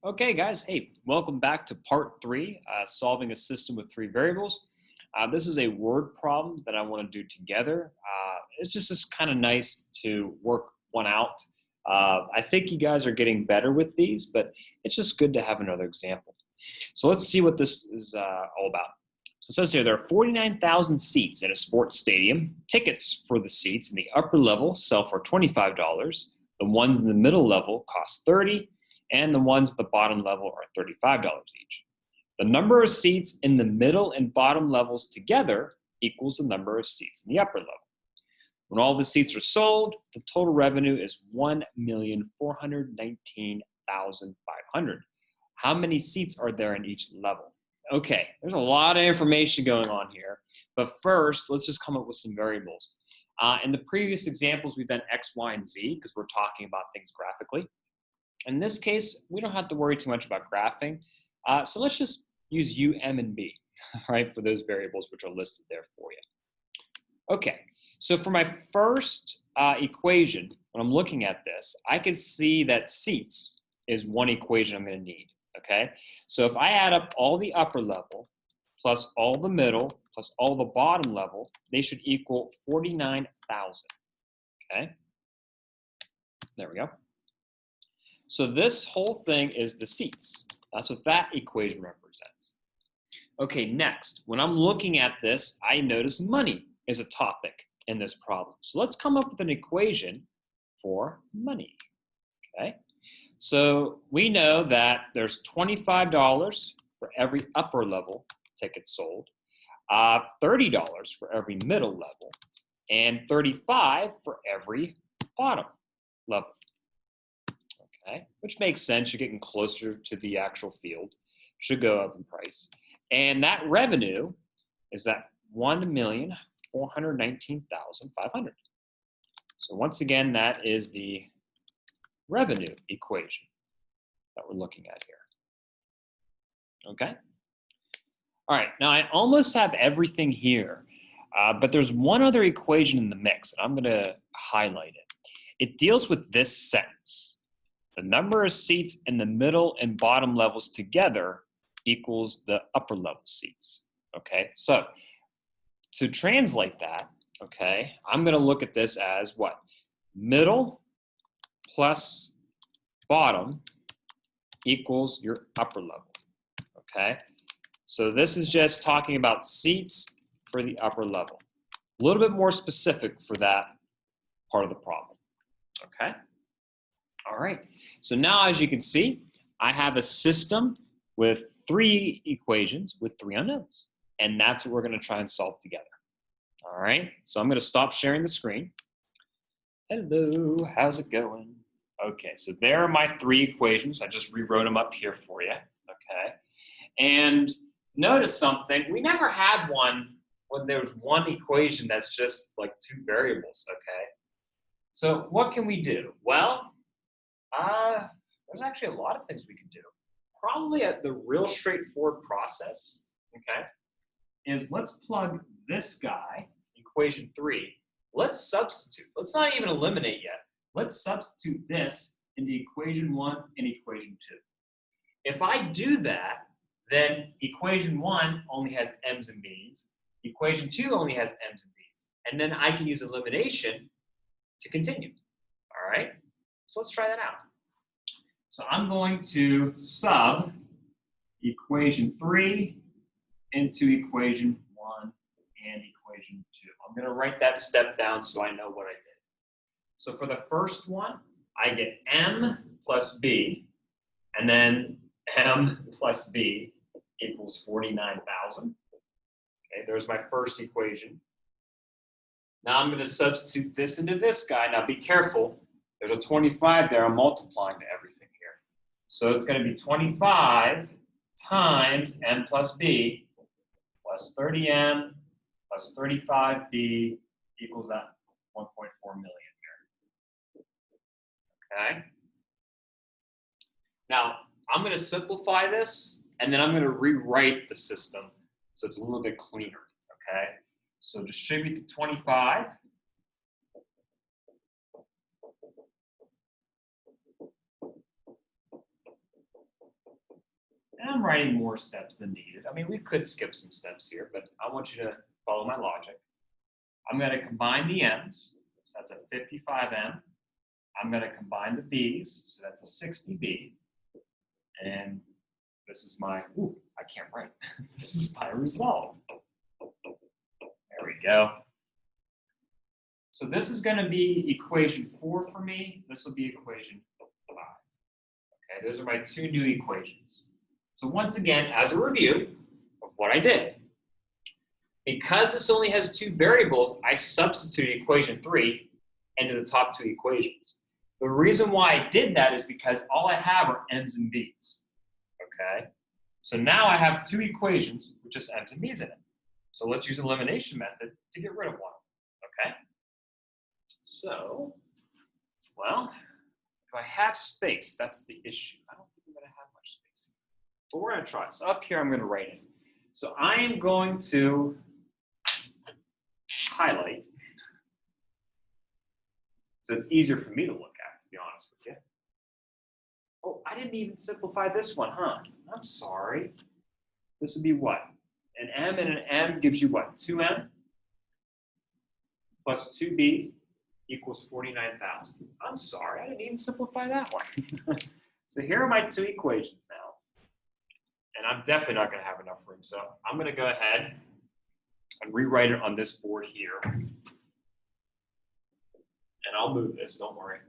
Okay, guys, hey, welcome back to part three, solving a system with three variables. This is a word problem that I want to do together. It's just kind of nice to work one out. I think you guys are getting better with these, but it's just good to have another example. So let's see what this is all about. So it says here there are 49,000 seats in a sports stadium. Tickets for the seats in the upper level sell for $25. The ones in the middle level cost $30, and the ones at the bottom level are $35 each. The number of seats in the middle and bottom levels together equals the number of seats in the upper level. When all the seats are sold, the total revenue is $1,419,500. How many seats are there in each level? Okay, there's a lot of information going on here, but first, let's just come up with some variables. In the previous examples, we've done X, Y, and Z because we're talking about things graphically. In this case, we don't have to worry too much about graphing. So let's just use U, M, and B, right, for those variables which are listed there for you. Okay, so for my first equation, when I'm looking at this, I can see that seats is one equation I'm going to need, okay? So if I add up all the upper level plus all the middle plus all the bottom level, they should equal 49,000, okay? There we go. So this whole thing is the seats. That's what that equation represents. Okay, next, when I'm looking at this, I notice money is a topic in this problem. So let's come up with an equation for money, okay? So we know that there's $25 for every upper level ticket sold, $30 for every middle level, and $35 for every bottom level. Okay, which makes sense. You're getting closer to the actual field. Should go up in price. And that revenue is that $1,419,500. So once again, that is the revenue equation that we're looking at here. Okay. All right, now I almost have everything here, but there's one other equation in the mix, and I'm going to highlight it. It deals with this sentence. The number of seats in the middle and bottom levels together equals the upper level seats, okay? So to translate that, okay, I'm gonna look at this as what? Middle plus bottom equals your upper level, okay? So this is just talking about seats for the upper level. A little bit more specific for that part of the problem, okay? All right, so now as you can see, I have a system with three equations with three unknowns, and that's what we're gonna try and solve together. All right, so I'm gonna stop sharing the screen. Hello, how's it going? Okay, so there are my three equations. I just rewrote them up here for you, okay? And notice something, we never had one when there was one equation that's just like two variables, okay? So what can we do? Well, there's actually a lot of things we can do. Probably the real straightforward process, okay, is let's plug this guy, equation 3, let's substitute. Let's not even eliminate yet. Let's substitute this into equation 1 and equation 2. If I do that, then equation 1 only has m's and b's. Equation 2 only has m's and b's. And then I can use elimination to continue. All right? So let's try that out. So I'm going to sub equation 3 into equation 1 and equation 2. I'm going to write that step down so I know what I did. So for the first one, I get m plus b, and then m plus b equals 49,000. Okay, there's my first equation. Now I'm going to substitute this into this guy. Now be careful. There's a 25 there. I'm multiplying to everything here. So it's going to be 25 times m plus b plus 30m plus 35b equals that 1.4 million here. Okay? Now, I'm going to simplify this, and then I'm going to rewrite the system so it's a little bit cleaner. Okay? So distribute the 25. I'm writing more steps than needed. I mean, we could skip some steps here, but I want you to follow my logic. I'm going to combine the m's, so that's a 55m. I'm going to combine the b's, so that's a 60b. And this is my, ooh, I can't write. This is my result. There we go. So this is going to be equation 4 for me. This will be equation 5. Okay, those are my two new equations. So once again, as a review of what I did, because this only has two variables, I substituted equation 3 into the top two equations. The reason why I did that is because all I have are m's and b's. Okay, so now I have two equations with just m's and b's in it. So let's use elimination method to get rid of one. Okay, so, well, do I have space? That's the issue. I don't think I'm going to have much space. But we're going to try. So up here, I'm going to write in. So I am going to highlight. So it's easier for me to look at, to be honest with you. Oh, I didn't even simplify this one, huh? I'm sorry. This would be what? An m and an m gives you what? 2m plus 2b equals 49,000. I'm sorry, I didn't even simplify that one. So here are my two equations now. And I'm definitely not going to have enough room. So I'm going to go ahead and rewrite it on this board here. And I'll move this, don't worry.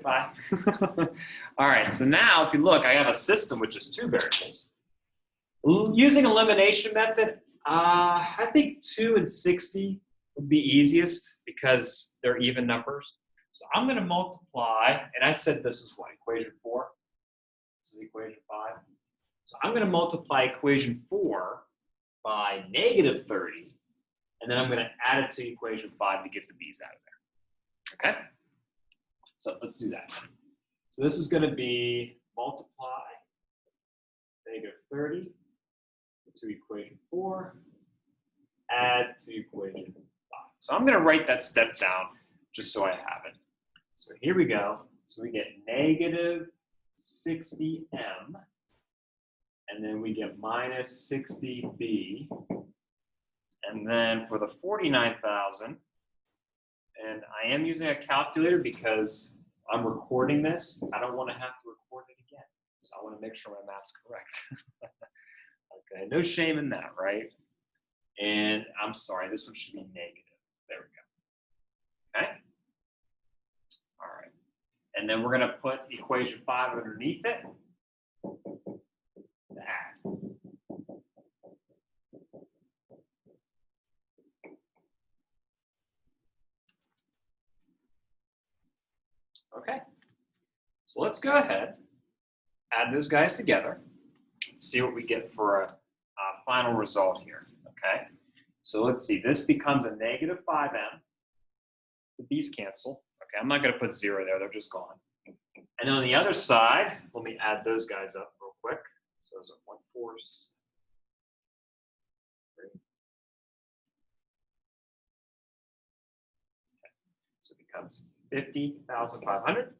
Bye. All right, so now if you look, I have a system with just two variables. Using elimination method, I think 2 and 60 would be easiest because they're even numbers. So I'm going to multiply, and I said this is what, equation 4? This is equation 5. So I'm going to multiply equation 4 by negative 30, and then I'm going to add it to equation 5 to get the b's out of there. Okay? So let's do that. So this is going to be multiply negative 30 to equation 4, add to equation 5. So I'm going to write that step down just so I have it. So here we go. So we get negative 60m, and then we get minus 60b. And then for the 49,000, and I am using a calculator because I'm recording this. I don't want to have to record it again. So I want to make sure my math's correct. Okay, no shame in that, right? And I'm sorry, this one should be negative. There we go. Okay? All right. And then we're going to put equation 5 underneath it. Add. Okay, so let's go ahead, add those guys together, and see what we get for a final result here, okay? So let's see, this becomes a negative 5m. The b's cancel. Okay, I'm not going to put 0 there, they're just gone. And then on the other side, let me add those guys up real quick. So those are 1, 4, 3. Okay. So it becomes 50,500.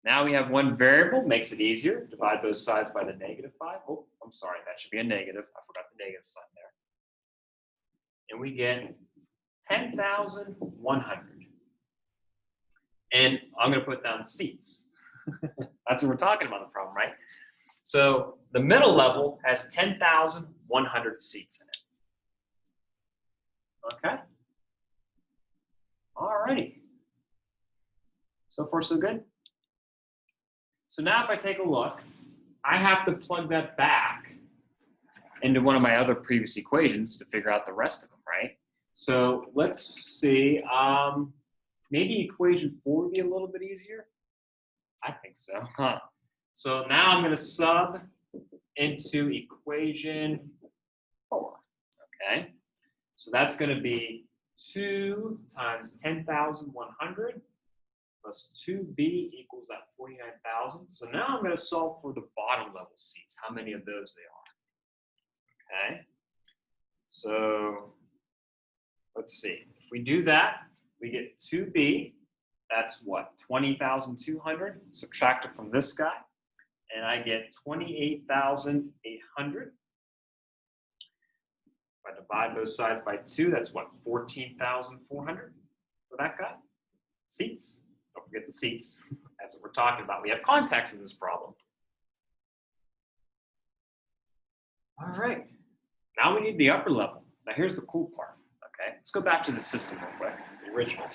Now we have one variable, makes it easier. Divide both sides by the negative 5. Oh, I'm sorry, that should be a negative. I forgot the negative sign there. And we get 10,100. And I'm going to put down seats. That's what we're talking about the problem, right? So the middle level has 10,100 seats in it. Okay? All righty. So far, so good? So now if I take a look, I have to plug that back into one of my other previous equations to figure out the rest of them, right? So let's see, maybe equation 4 would be a little bit easier. I think so, huh? So now I'm going to sub into equation 4, okay? So that's going to be 2 times 10,100 plus 2b equals that 49,000. So now I'm going to solve for the bottom level seats, how many of those they are. Okay. So let's see. If we do that, we get 2b. That's what? 20,200. Subtract it from this guy. And I get 28,800. If I divide both sides by 2, that's what? 14,400 for that guy. Seats. Don't forget the seats. That's what we're talking about. We have context in this problem. All right. Now we need the upper level. Now here's the cool part. Okay. Let's go back to the system real quick, the original.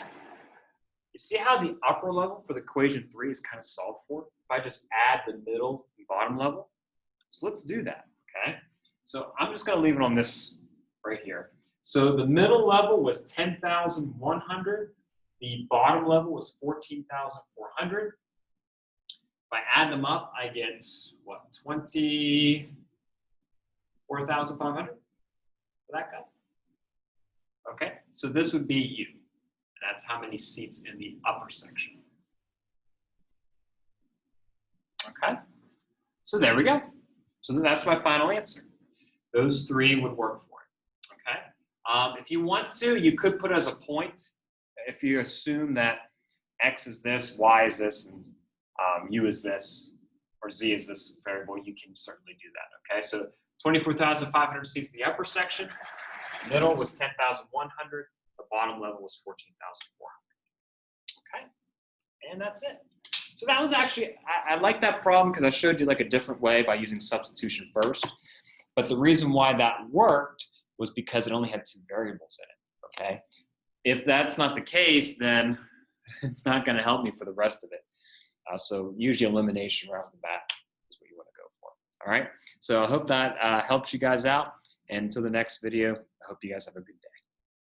You see how the upper level for the equation 3 is kind of solved for? If I just add the middle and bottom level. So let's do that, okay? So I'm just going to leave it on this right here. So the middle level was 10,100. The bottom level was 14,400. If I add them up, I get, what, 24,500 for that guy? Okay, so this would be U. That's how many seats in the upper section. Okay, so there we go. So that's my final answer. Those 3 would work for it. Okay, if you want to, you could put it as a point. If you assume that X is this, Y is this, and U is this, or Z is this variable, you can certainly do that. Okay, so 24,500 seats in the upper section. Middle was 10,100. The bottom level was 14,400. Okay, and that's it. So that was actually, I like that problem because I showed you like a different way by using substitution first. But the reason why that worked was because it only had 2 variables in it, okay? If that's not the case, then it's not gonna help me for the rest of it. So usually elimination right off the bat is what you wanna go for, all right? So I hope that helps you guys out. And until the next video, I hope you guys have a good day.